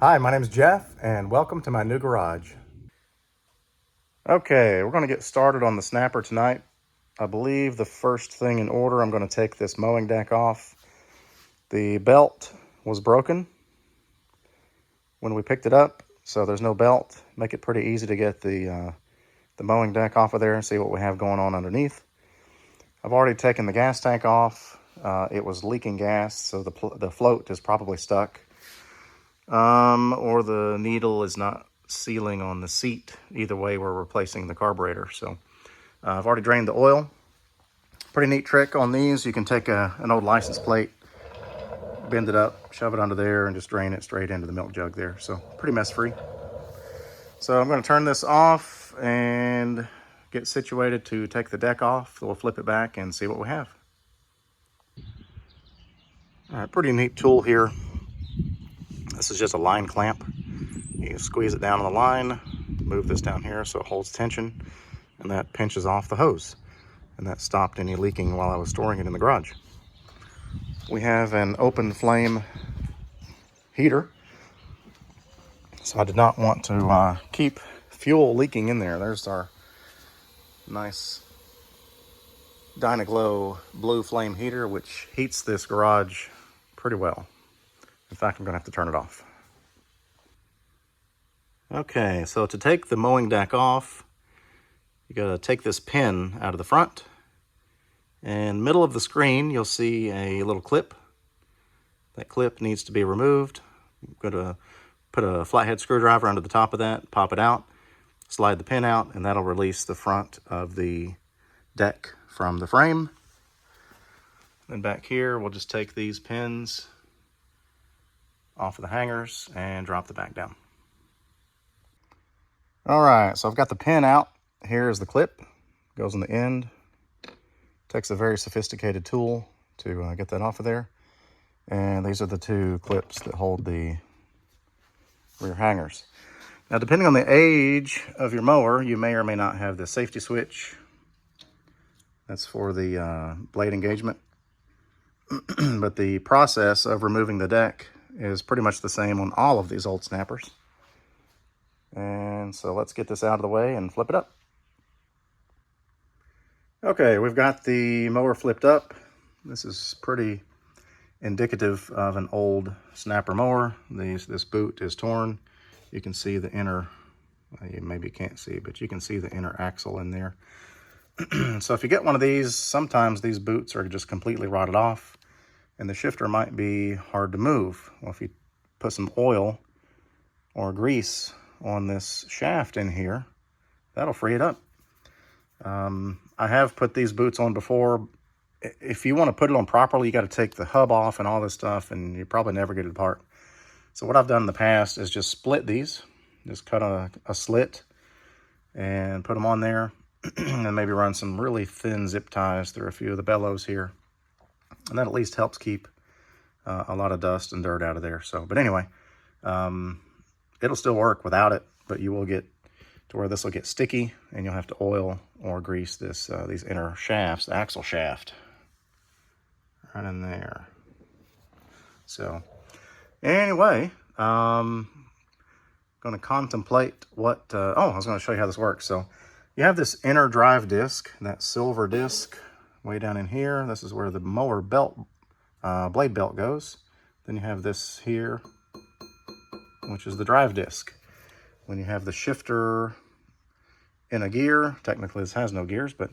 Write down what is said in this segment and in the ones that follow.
Hi, my name is Jeff, and welcome to my new garage. Okay, we're going to get started on the snapper tonight. I believe the first thing in order, I'm going to take this mowing deck off. The belt was broken when we picked it up, so there's no belt. Make it pretty easy to get the mowing deck off of there and see what we have going on underneath. I've already taken the gas tank off. It was leaking gas, so the float is probably stuck. Or the needle is not sealing on the seat. Either way, we're replacing the carburetor. So I've already drained the oil. Pretty neat trick on these. You can take an old license plate, bend it up, shove it under there, and just drain it straight into the milk jug there. So pretty mess free. So I'm going to turn this off and get situated to take the deck off. We'll flip it back and see what we have. All right, pretty neat tool here. This is just a line clamp. You squeeze it down on the line, move this down here so it holds tension, and that pinches off the hose. And that stopped any leaking while I was storing it in the garage. We have an open flame heater, so I did not want to keep fuel leaking in there. There's our nice Dyna-Glow blue flame heater, which heats this garage pretty well. In fact, I'm going to have to turn it off. Okay, so to take the mowing deck off, you got to take this pin out of the front. And middle of the screen, you'll see a little clip. That clip needs to be removed. I'm going to put a flathead screwdriver under the top of that, pop it out, slide the pin out, and that'll release the front of the deck from the frame. Then back here, we'll just take these pins off of the hangers and drop the back down. All right, so I've got the pin out. Here is the clip, goes on the end. Takes a very sophisticated tool to get that off of there. And these are the two clips that hold the rear hangers. Now, depending on the age of your mower, you may or may not have the safety switch. That's for the blade engagement. But the process of removing the deck is pretty much the same on all of these old snappers. And so let's get this out of the way and flip it up. Okay, we've got the mower flipped up. This is pretty indicative of an old snapper mower. This boot is torn. You can see the inner, you maybe can't see, but you can see the inner axle in there. So if you get one of these, sometimes these boots are just completely rotted off and the shifter might be hard to move. Well, if you put some oil or grease on this shaft in here, that'll free it up. I have put these boots on before. If you want to put it on properly, you got to take the hub off and all this stuff, and you probably never get it apart. So what I've done in the past is just split these, just cut a slit and put them on there, and maybe run some really thin zip ties through a few of the bellows here. And that at least helps keep a lot of dust and dirt out of there. So, but anyway, it'll still work without it, but you will get to where this will get sticky, and you'll have to oil or grease this these inner shafts, the axle shaft, right in there. So anyway, going to contemplate what, I was going to show you how this works. So you have this inner drive disc, that silver disc way down in here. This is where the mower belt, blade belt goes. Then you have this here, which is the drive disc. When you have the shifter in a gear, technically this has no gears, but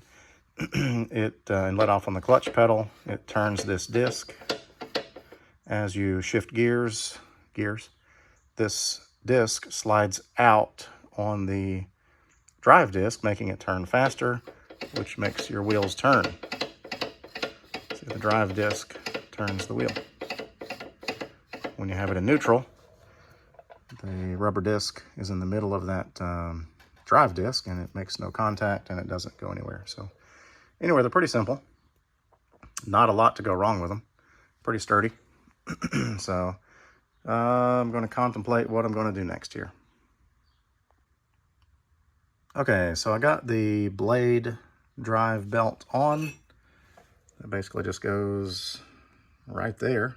and let off on the clutch pedal, it turns this disc. As you shift gears, this disc slides out on the drive disc, making it turn faster, which makes your wheels turn. See, the drive disc turns the wheel. When you have it in neutral, the rubber disc is in the middle of that drive disc, and it makes no contact and it doesn't go anywhere. So anyway, they're pretty simple. Not a lot to go wrong with them. Pretty sturdy. So I'm going to contemplate what I'm going to do next here. Okay, so I got the blade drive belt on. It basically just goes right there.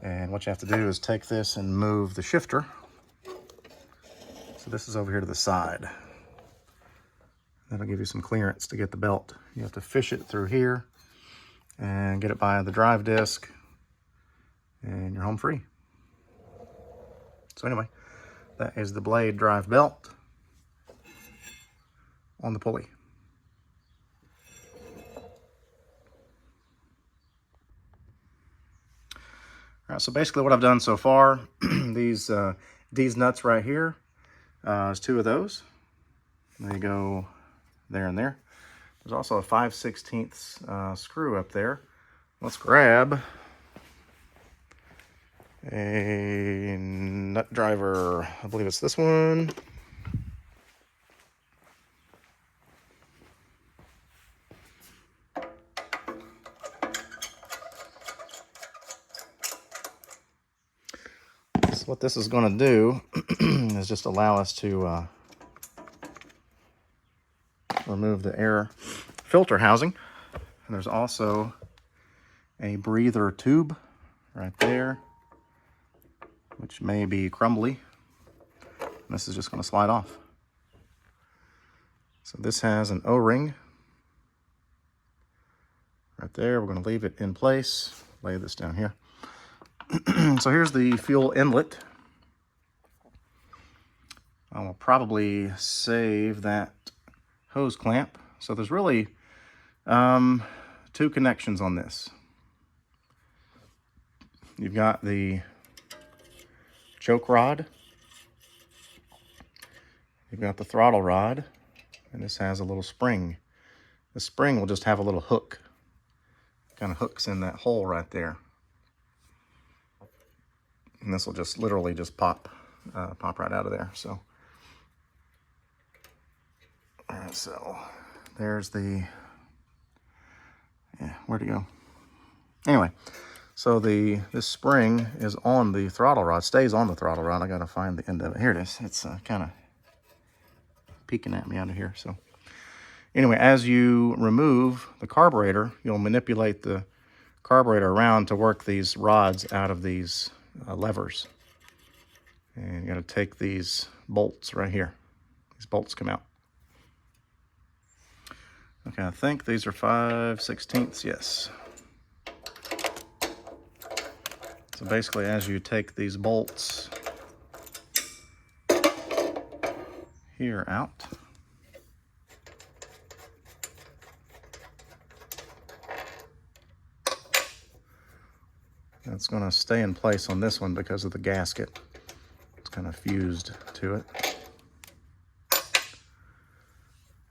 And what you have to do is take this and move the shifter. So this is over here to the side. That'll give you some clearance to get the belt. You have to fish it through here and get it by the drive disc, and you're home free. So anyway, that is the blade drive belt on the pulley. All right, so basically what I've done so far, these nuts right here, is 2 of those. They go there and there. There's also a 5/16 screw up there. Let's grab a nut driver. I believe it's this one. So what this is going to do is just allow us to remove the air filter housing. And there's also a breather tube right there, which may be crumbly. And this is just going to slide off. So this has an O-ring right there. We're going to leave it in place. Lay this down here. So here's the fuel inlet. I will probably save that hose clamp. So there's really 2 connections on this. You've got the choke rod, you've got the throttle rod, and this has a little spring. The spring will just have a little hook. Kind of hooks in that hole right there. And this will just literally just pop right out of there. So, all right, so there's the, where'd it go? Anyway, so this spring is on the throttle rod, stays on the throttle rod. I gotta find the end of it. Here it is. It's kind of peeking at me out of here. So anyway, as you remove the carburetor, you'll manipulate the carburetor around to work these rods out of these levers. And you got to take these bolts right here. These bolts come out. Okay, I think these are 5/16, yes. So basically, as you take these bolts here out, it's going to stay in place on this one because of the gasket. It's kind of fused to it.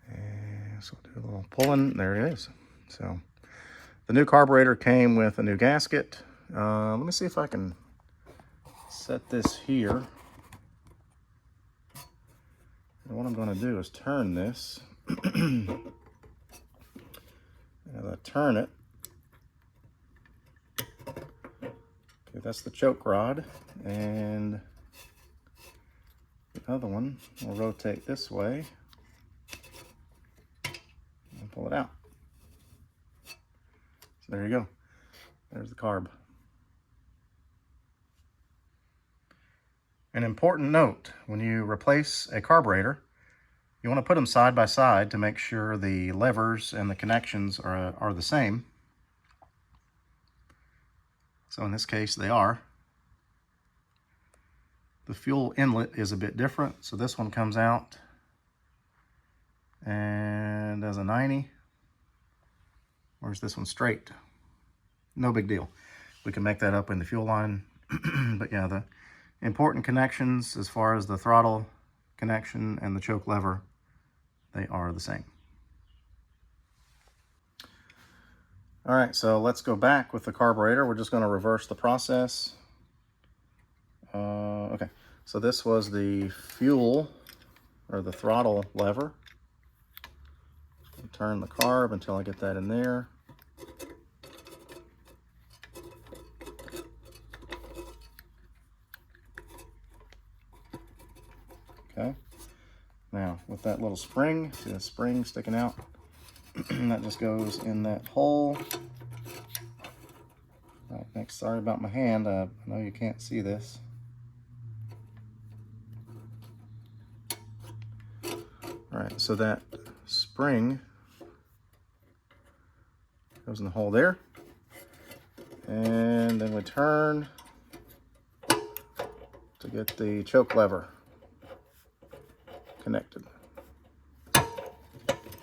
And so we'll do a little pulling. There it is. So the new carburetor came with a new gasket. Let me see if I can set this here. And what I'm going to do is turn this. And as I turn it, okay, that's the choke rod, and the other one will rotate this way and pull it out. So there you go. There's the carb. An important note, when you replace a carburetor, you want to put them side by side to make sure the levers and the connections are the same. So in this case, they are. The fuel inlet is a bit different. So this one comes out and does a 90. Whereas this one straight. No big deal. We can make that up in the fuel line. But yeah, the important connections as far as the throttle connection and the choke lever, they are the same. All right, so let's go back with the carburetor. We're just going to reverse the process. Okay, so this was the fuel or the throttle lever. Turn the carb until I get that in there. Okay, now with that little spring, see the spring sticking out? That just goes in that hole right next Sorry about my hand. I know you can't see this. All right, so that spring goes in the hole there. And then we turn to get the choke lever connected.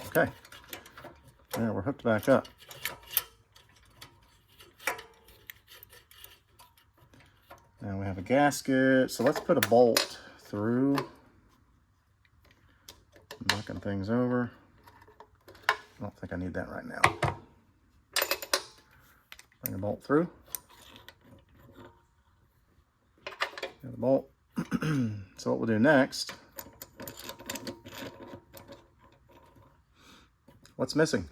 Okay, there, we're hooked back up. Now we have a gasket, so let's put a bolt through. I'm knocking things over. I don't think I need that right now. Bring a bolt through. Got the bolt. So what we'll do next, what's missing?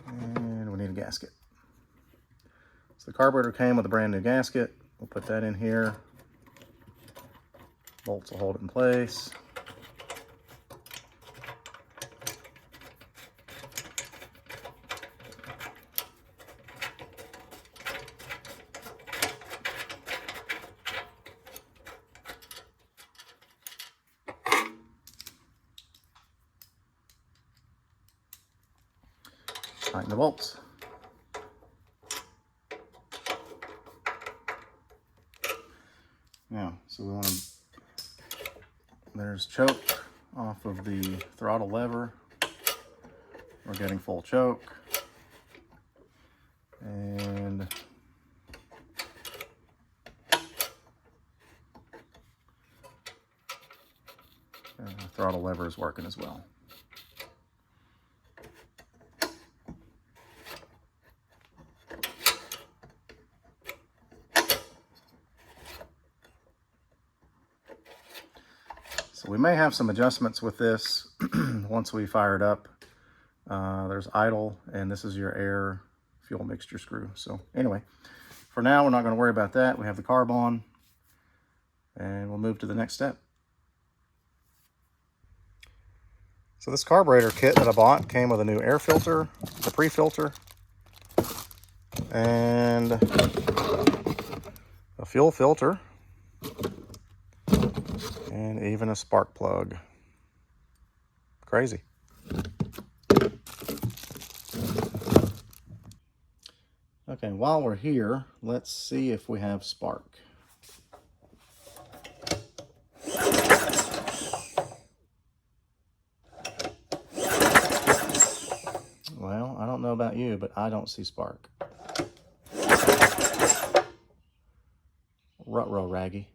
And we need a gasket. So the carburetor came with a brand new gasket. We'll put that in here. Bolts will hold it in place. Tighten the bolts. Now, so we want to, there's choke off of the throttle lever. We're getting full choke. And the throttle lever is working as well. So we may have some adjustments with this once we fire it up. There's idle, and this is your air fuel mixture screw. So anyway, for now, we're not going to worry about that. We have the carb on, and we'll move to the next step. So this carburetor kit that I bought came with a new air filter, the pre-filter, and a fuel filter, and even a spark plug. Crazy. Okay, while we're here, let's see if we have spark. Well, I don't know about you, but I don't see spark. Ruh-roh, Raggy.